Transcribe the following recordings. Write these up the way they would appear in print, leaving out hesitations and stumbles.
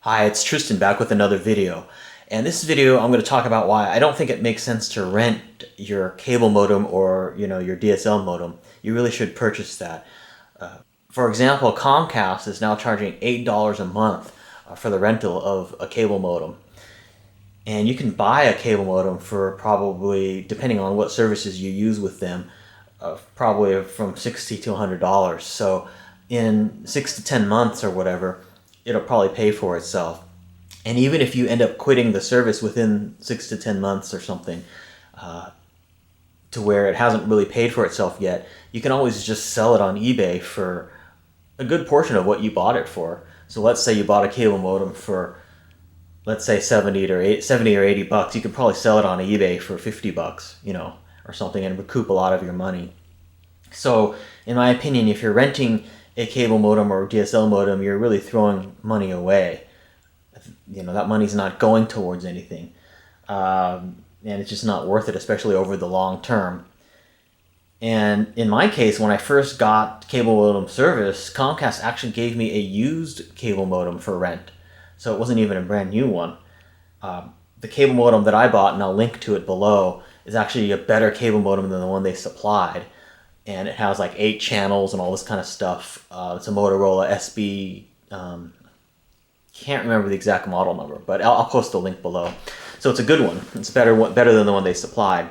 Hi, it's Tristan back with another video. And this video I'm going to talk about why I don't think it makes sense to rent your cable modem or your DSL modem. You really should purchase that. For example, Comcast is now charging $8 a month for the rental of a cable modem. And you can buy a cable modem for probably, depending on what services you use with them, probably from $60 to $100. So in 6 to 10 months or whatever, it'll probably pay for itself. And even if you end up quitting the service within 6 to 10 months or something, to where it hasn't really paid for itself yet, you can always just sell it on eBay for a good portion of what you bought it for. So let's say you bought a cable modem for, let's say 70 or 80 bucks. You could probably sell it on eBay for 50 bucks, or something, and recoup a lot of your money. So in my opinion, if you're renting a cable modem or DSL modem, you're really throwing money away. That money's not going towards anything. And it's just not worth it, especially over the long term. And in my case, when I first got cable modem service, Comcast actually gave me a used cable modem for rent. So it wasn't even a brand new one. The cable modem that I bought, and I'll link to it below, is actually a better cable modem than the one they supplied. And it has like 8 channels and all this kind of stuff. It's a Motorola SB, can't remember the exact model number, but I'll post the link below. So it's a good one. It's better than the one they supplied.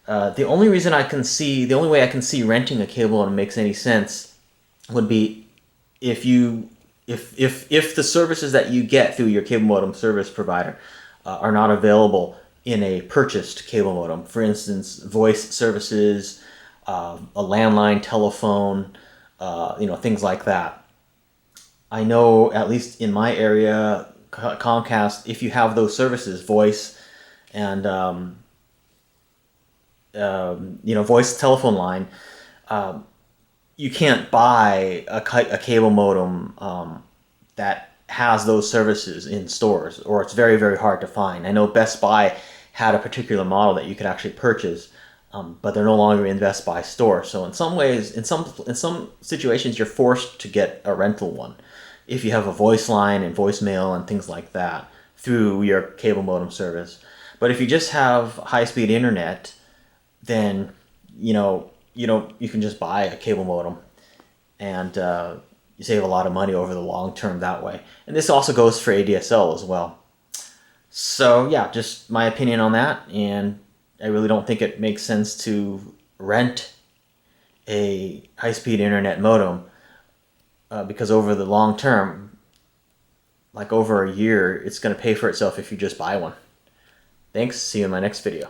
The only way I can see renting a cable modem makes any sense would be if the services that you get through your cable modem service provider are not available in a purchased cable modem. For instance, voice services, a landline telephone, things like that. I know, at least in my area, Comcast, if you have those services, voice and voice telephone line, you can't buy a cable modem that has those services in stores, or it's very, very hard to find. I know Best Buy had a particular model that you could actually purchase, but they're no longer in Best Buy store. So in some ways, in some situations, you're forced to get a rental one if you have a voice line and voicemail and things like that through your cable modem service. But if you just have high-speed internet, then you can just buy a cable modem, and you save a lot of money over the long term that way. And this also goes for ADSL as well. So yeah, just my opinion on that, and I really don't think it makes sense to rent a high-speed internet modem because over the long term, like over a year, it's going to pay for itself if you just buy one. Thanks, see you in my next video.